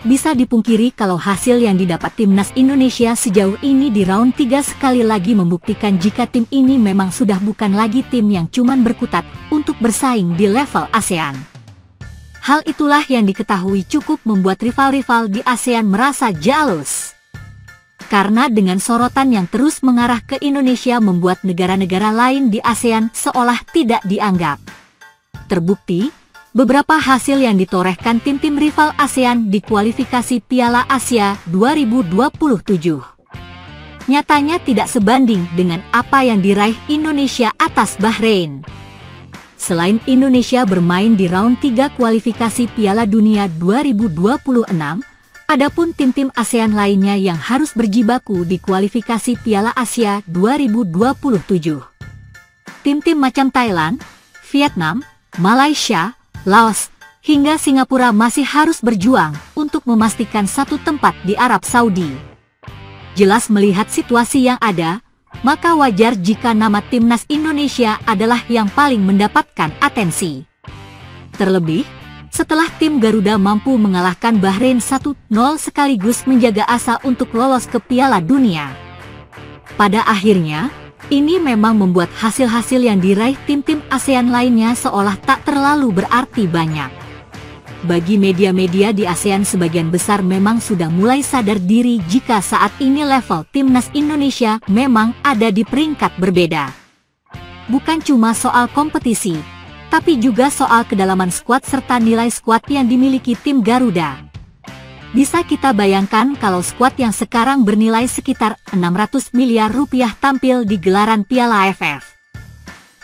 bisa dipungkiri kalau hasil yang didapat timnas Indonesia sejauh ini di round 3 sekali lagi membuktikan jika tim ini memang sudah bukan lagi tim yang cuman berkutat untuk bersaing di level ASEAN. Hal itulah yang diketahui cukup membuat rival-rival di ASEAN merasa jalous. Karena dengan sorotan yang terus mengarah ke Indonesia membuat negara-negara lain di ASEAN seolah tidak dianggap. Terbukti, beberapa hasil yang ditorehkan tim-tim rival ASEAN di kualifikasi Piala Asia 2027 nyatanya tidak sebanding dengan apa yang diraih Indonesia atas Bahrain. Selain Indonesia bermain di round 3 kualifikasi Piala Dunia 2026, adapun tim-tim ASEAN lainnya yang harus berjibaku di kualifikasi Piala Asia 2027. Tim-tim macam Thailand, Vietnam, Malaysia, Laos, hingga Singapura masih harus berjuang untuk memastikan satu tempat di Arab Saudi. Jelas melihat situasi yang ada, maka wajar jika nama timnas Indonesia adalah yang paling mendapatkan atensi. Terlebih, setelah tim Garuda mampu mengalahkan Bahrain 1-0 sekaligus menjaga asa untuk lolos ke Piala Dunia. Pada akhirnya, ini memang membuat hasil-hasil yang diraih tim-tim ASEAN lainnya seolah tak terlalu berarti banyak. Bagi media-media di ASEAN sebagian besar memang sudah mulai sadar diri jika saat ini level timnas Indonesia memang ada di peringkat berbeda. Bukan cuma soal kompetisi, tapi juga soal kedalaman skuad serta nilai skuad yang dimiliki tim Garuda. Bisa kita bayangkan kalau skuad yang sekarang bernilai sekitar 600 miliar rupiah tampil di gelaran Piala AFF.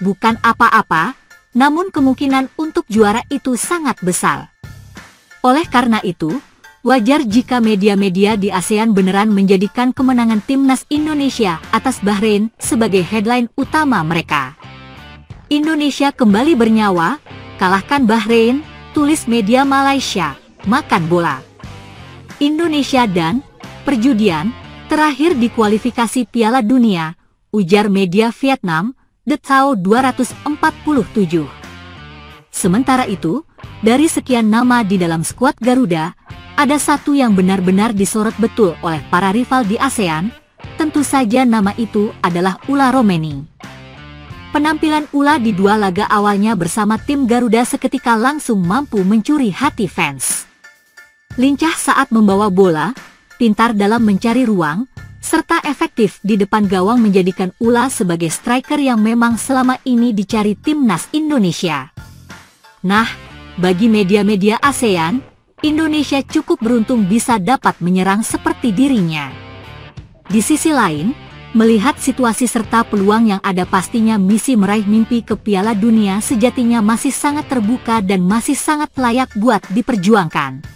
Bukan apa-apa, namun kemungkinan untuk juara itu sangat besar. Oleh karena itu, wajar jika media-media di ASEAN beneran menjadikan kemenangan timnas Indonesia atas Bahrain sebagai headline utama mereka. Indonesia kembali bernyawa, kalahkan Bahrain, tulis media Malaysia, makan bola. Indonesia dan perjudian terakhir di kualifikasi Piala Dunia, ujar media Vietnam, The Tao 247. Sementara itu, dari sekian nama di dalam skuad Garuda, ada satu yang benar-benar disorot betul oleh para rival di ASEAN, tentu saja nama itu adalah Ula Romeni. Penampilan Ula di dua laga awalnya bersama tim Garuda seketika langsung mampu mencuri hati fans. Lincah saat membawa bola, pintar dalam mencari ruang, serta efektif di depan gawang menjadikan Ula sebagai striker yang memang selama ini dicari timnas Indonesia. Nah, bagi media-media ASEAN, Indonesia cukup beruntung bisa dapat menyerang seperti dirinya. Di sisi lain, melihat situasi serta peluang yang ada pastinya misi meraih mimpi ke Piala Dunia sejatinya masih sangat terbuka dan masih sangat layak buat diperjuangkan.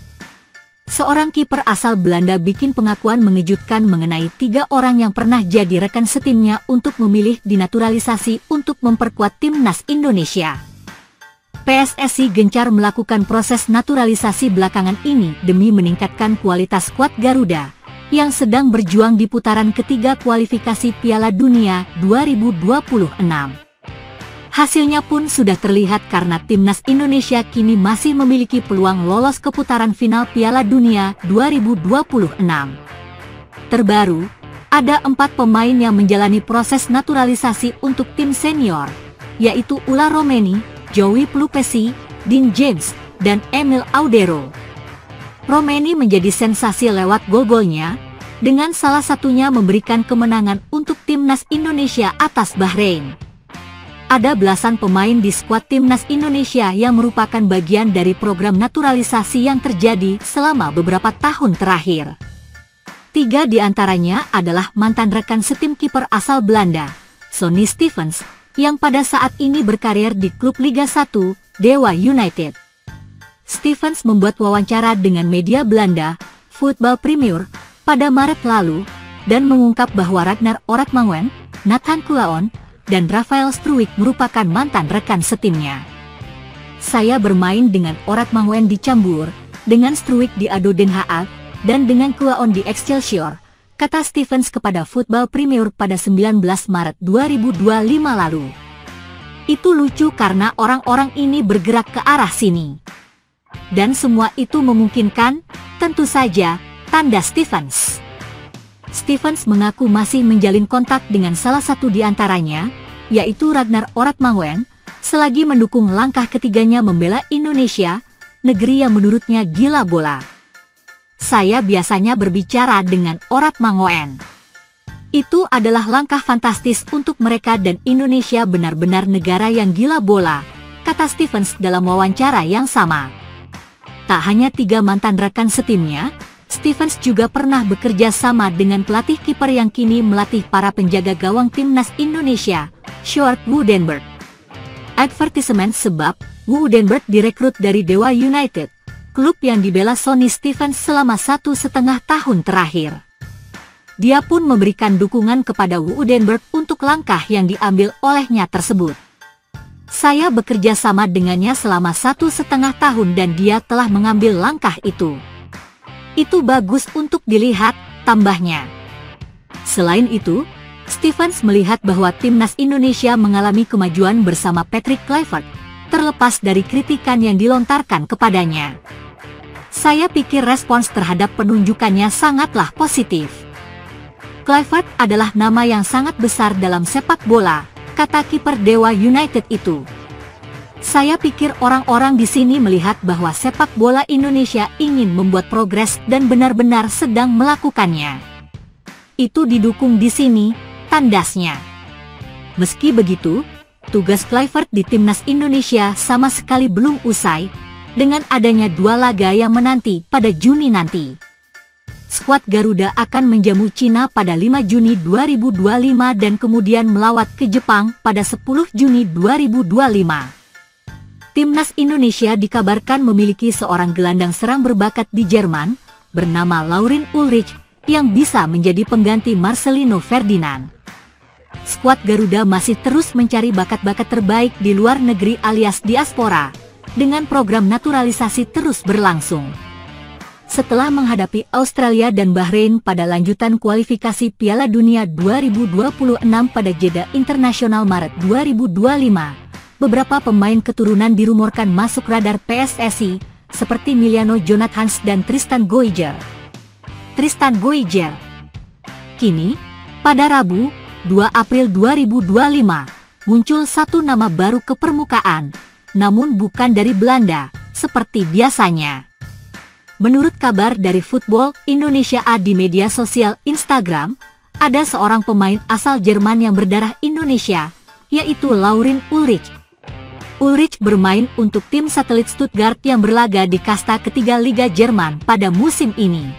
Seorang kiper asal Belanda bikin pengakuan mengejutkan mengenai 3 orang yang pernah jadi rekan setimnya untuk memilih dinaturalisasi untuk memperkuat timnas Indonesia. PSSI gencar melakukan proses naturalisasi belakangan ini demi meningkatkan kualitas skuad Garuda yang sedang berjuang di putaran ketiga kualifikasi Piala Dunia 2026. Hasilnya pun sudah terlihat karena timnas Indonesia kini masih memiliki peluang lolos ke putaran final Piala Dunia 2026. Terbaru, ada 4 pemain yang menjalani proses naturalisasi untuk tim senior, yaitu Ula Romeni, Joey Pelupesi, Dean James, dan Emil Audero. Romeni menjadi sensasi lewat gol-golnya, dengan salah satunya memberikan kemenangan untuk timnas Indonesia atas Bahrain. Ada belasan pemain di skuad timnas Indonesia yang merupakan bagian dari program naturalisasi yang terjadi selama beberapa tahun terakhir. 3 di antaranya adalah mantan rekan setim kiper asal Belanda, Sonny Stevens, yang pada saat ini berkarir di klub Liga 1, Dewa United. Stevens membuat wawancara dengan media Belanda, Football Premier, pada Maret lalu, dan mengungkap bahwa Ragnar Oratmanguwen, Nathan Kuaon, dan Rafael Struwijk merupakan mantan rekan setimnya. Saya bermain dengan Oratmanguwen di Cambuur, dengan Struwijk di ADO Den Haag, dan dengan Kuaon di Excelsior, kata Stevens kepada Football Premier pada 19 Maret 2025 lalu. Itu lucu karena orang-orang ini bergerak ke arah sini. Dan semua itu memungkinkan, Tentu saja, tanda Stephens. Stephens mengaku masih menjalin kontak dengan salah satu di antaranya, yaitu Ragnar Oratmangoen, selagi mendukung langkah ketiganya membela Indonesia, negeri yang menurutnya gila bola. Saya biasanya berbicara dengan Oratmangoen. Itu adalah langkah fantastis untuk mereka dan Indonesia benar-benar negara yang gila bola, kata Stephens dalam wawancara yang sama. Tak hanya 3 mantan rekan setimnya, Stephens juga pernah bekerja sama dengan pelatih kiper yang kini melatih para penjaga gawang timnas Indonesia, Sjoerd Woedenberg. Advertisement sebab Woedenberg direkrut dari Dewa United, klub yang dibela Sonny Stephens selama 1,5 tahun terakhir. Dia pun memberikan dukungan kepada Woedenberg untuk langkah yang diambil olehnya tersebut. Saya bekerja sama dengannya selama 1,5 tahun dan dia telah mengambil langkah itu. Itu bagus untuk dilihat, tambahnya. Selain itu, Stephens melihat bahwa timnas Indonesia mengalami kemajuan bersama Patrick Kluivert, terlepas dari kritikan yang dilontarkan kepadanya. Saya pikir respons terhadap penunjukannya sangatlah positif. Kluivert adalah nama yang sangat besar dalam sepak bola, kata kiper Dewa United itu. Saya pikir orang-orang di sini melihat bahwa sepak bola Indonesia ingin membuat progres dan benar-benar sedang melakukannya. Itu didukung di sini, tandasnya. Meski begitu, tugas Kluivert di timnas Indonesia sama sekali belum usai, dengan adanya 2 laga yang menanti pada Juni nanti. Skuad Garuda akan menjamu Cina pada 5 Juni 2025 dan kemudian melawat ke Jepang pada 10 Juni 2025. Timnas Indonesia dikabarkan memiliki seorang gelandang serang berbakat di Jerman, bernama Laurin Ulrich, yang bisa menjadi pengganti Marcelino Ferdinand. Skuad Garuda masih terus mencari bakat-bakat terbaik di luar negeri alias diaspora, dengan program naturalisasi terus berlangsung. Setelah menghadapi Australia dan Bahrain pada lanjutan kualifikasi Piala Dunia 2026 pada Jeddah Internasional Maret 2025, beberapa pemain keturunan dirumorkan masuk radar PSSI, seperti Miliano Jonathans dan Tristan Goijer. Kini, pada Rabu, 2 April 2025, muncul satu nama baru ke permukaan, namun bukan dari Belanda, seperti biasanya. Menurut kabar dari Football Indonesia di media sosial Instagram, ada seorang pemain asal Jerman yang berdarah Indonesia, yaitu Laurin Ulrich. Ulrich bermain untuk tim satelit Stuttgart yang berlaga di kasta ketiga Liga Jerman pada musim ini.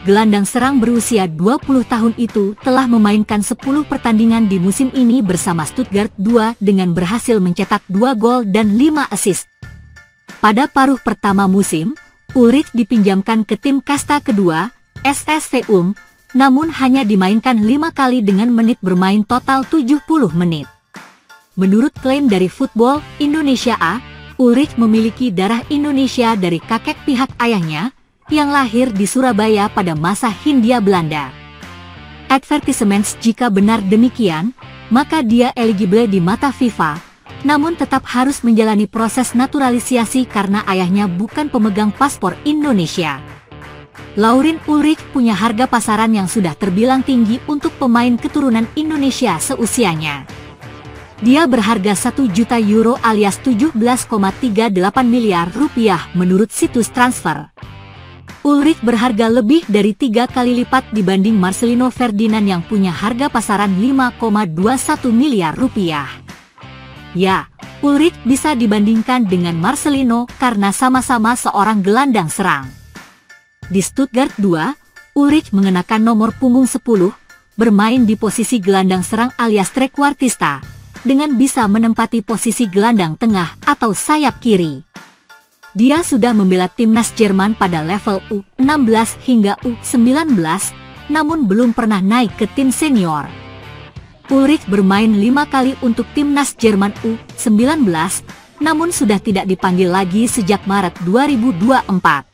Gelandang serang berusia 20 tahun itu telah memainkan 10 pertandingan di musim ini bersama Stuttgart 2 dengan berhasil mencetak 2 gol dan 5 assist. Pada paruh pertama musim, Ulrich dipinjamkan ke tim kasta kedua, SSV namun hanya dimainkan 5 kali dengan menit bermain total 70 menit. Menurut klaim dari Football Indonesia Ulrich memiliki darah Indonesia dari kakek pihak ayahnya, yang lahir di Surabaya pada masa Hindia Belanda. Advertisements jika benar demikian, maka dia eligible di mata FIFA, namun tetap harus menjalani proses naturalisasi karena ayahnya bukan pemegang paspor Indonesia. Laurin Ulrich punya harga pasaran yang sudah terbilang tinggi untuk pemain keturunan Indonesia seusianya. Dia berharga 1 juta euro alias 17,38 miliar rupiah menurut situs transfer. Ulrich berharga lebih dari 3 kali lipat dibanding Marcelino Ferdinand yang punya harga pasaran 5,21 miliar rupiah. Ya, Ulrich bisa dibandingkan dengan Marcelino karena sama-sama seorang gelandang serang. Di Stuttgart 2, Ulrich mengenakan nomor punggung 10, bermain di posisi gelandang serang alias trequartista, dengan bisa menempati posisi gelandang tengah atau sayap kiri. Dia sudah membela timnas Jerman pada level U16 hingga U19, namun belum pernah naik ke tim senior. Ulrich bermain 5 kali untuk timnas Jerman U19, namun sudah tidak dipanggil lagi sejak Maret 2024.